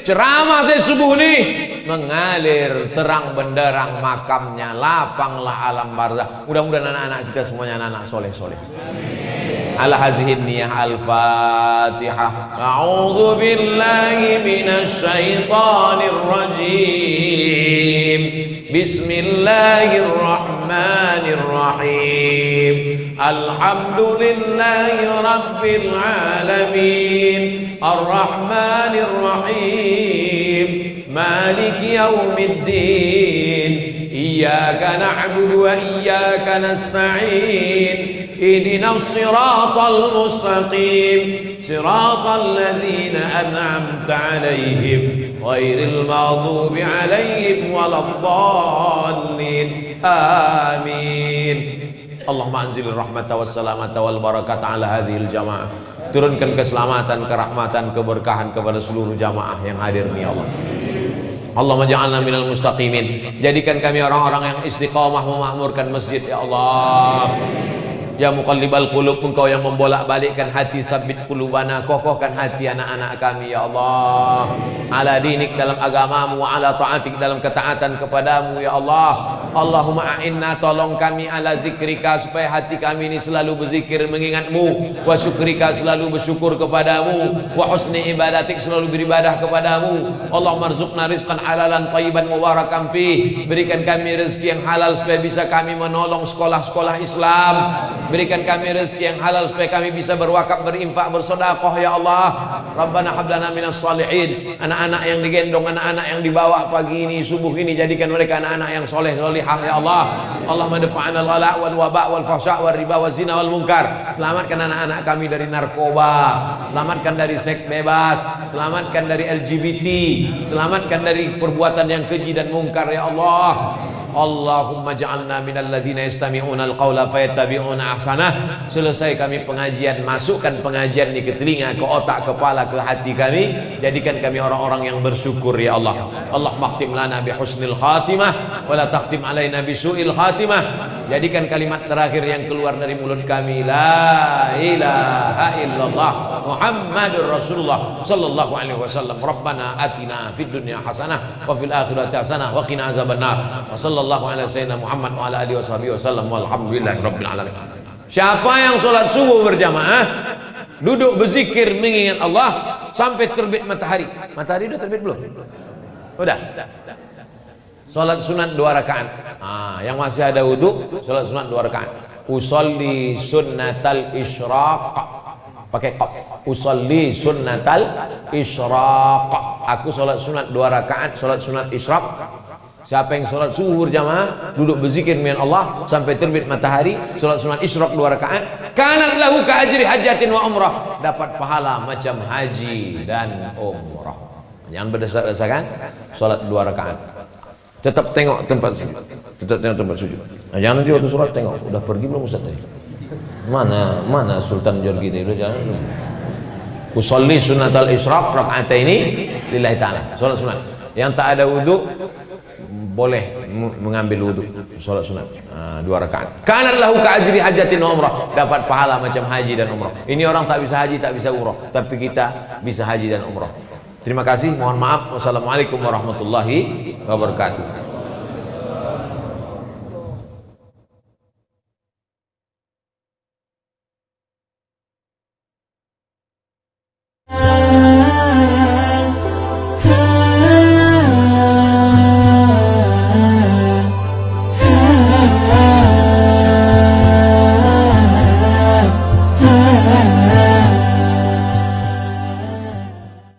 ceramah saya subuh nih mengalir terang benderang makamnya, lapanglah alam barzakh. Mudah-mudahan anak-anak kita semuanya anak-anak soleh-soleh. Ala hazihin niyah al-fatihah. A'udhu billahi minasyaitanir rajim. Bismillahirrahmanirrahim. Alhamdulillahi rabbil alamin. Ar-Rahmanir Rahim. Maliki yaumiddin. Iyyaka na'budu wa iyyaka nasta'in. اهدنا الصراط المستقيم صراط الذين أنعمت عليهم غير المغضوب عليهم ولا الضالين آمين اللهم أنزل الرحمة والسلامة والبركة على هذه الجماعة. Turunkan keselamatan, kerahmatan, keberkahan kepada seluruh jamaah yang hadir nih Allah. Allahumma ja'alna minal mustaqimin. Jadikan kami orang-orang yang istiqamah memakmurkan masjid ya Allah. Ya muqallibal qulub, engkau yang membolak-balikkan hati, sabbit qulubana, kokohkan hati anak-anak kami ya Allah. Ala dinik, dalam agamamu, wa ala ta'atik, dalam ketaatan kepadamu ya Allah. Allahumma a'inna, tolong kami ala zikrika, supaya hati kami ini selalu berzikir mengingatmu, wa syukrika, selalu bersyukur kepadamu, wa husni ibadatik, selalu beribadah kepadamu. Allahumma rzuqna rizqan halalan thayyiban mubarakan fih. Berikan kami rezeki yang halal supaya bisa kami menolong sekolah-sekolah Islam. Berikan kami rezeki yang halal supaya kami bisa berwakaf, berinfak, bersedekah ya Allah. Rabbana hab lana minas shalihin. Anak-anak yang digendong, anak-anak yang dibawa pagi ini, subuh ini, jadikan mereka anak-anak yang soleh solihah ya Allah. Allahumma dafa'ana al-ghala wal waba wal fahsya wal riba wal zina wal munkar. Selamatkan anak-anak kami dari narkoba, selamatkan dari seks bebas, selamatkan dari LGBT, selamatkan dari perbuatan yang keji dan mungkar ya Allah. Allahumma ja'alna minal ladzina yastami'una al-qawla fayattabi'una ahsanah. Selesai kami pengajian, masukkan pengajian ini ke telinga, ke otak, kepala, ke hati kami. Jadikan kami orang-orang yang bersyukur ya Allah. Allah maktim lana bi husnil khatimah wa la taqtim alaina bi su'il khatimah. Jadikan kalimat terakhir yang keluar dari mulut kami la ilaha illallah Muhammadur Rasulullah sallallahu alaihi wasallam. Rabbana atina fid dunya hasanah wa fil akhirati hasanah wa qina azabannar. Wa sallallahu ala sayyidina Muhammad wa ala alihi wasallam walhamdulillahi rabbil alamin. Siapa yang sholat subuh berjamaah, duduk berzikir mengingat Allah sampai terbit matahari. Matahari udah terbit belum? Udah. Sholat sunat 2 rakaat. Yang masih ada wudu, sholat sunat 2 rakaat. Usolli sunnatal isyraq pakai qaf. Usolli sunnatal isyraq, aku solat sunat 2 rakaat, solat sunat isyraq. Siapa yang solat zuhur jamaah, duduk berzikir dengan Allah sampai terbit matahari, solat sunat isyraq 2 rakaat, kanat lahu ka ajri hajatin wa umrah, dapat pahala macam haji dan umrah. Jangan berdasar-dasarkan solat 2 rakaat. Tetap tengok tempat sujud, tetap tengok tempat sujud. Nah, jangan nanti waktu sholat tengok, udah pergi belum Ustaz tadi? Mana Sultan Johor kita, udah jangan. Usolli sunnatal isyraq raka'ataini lillahi ta'ala, solat sunat. Yang tak ada wudu boleh mengambil wudu, solat sunat 2 rakaat. Kanat lahu ka ajri hajatin wa umrah, dapat pahala macam haji dan umrah. Ini orang tak bisa haji, tak bisa umrah, tapi kita bisa haji dan umrah. Terima kasih, mohon maaf. Wassalamualaikum warahmatullahi wabarakatuh.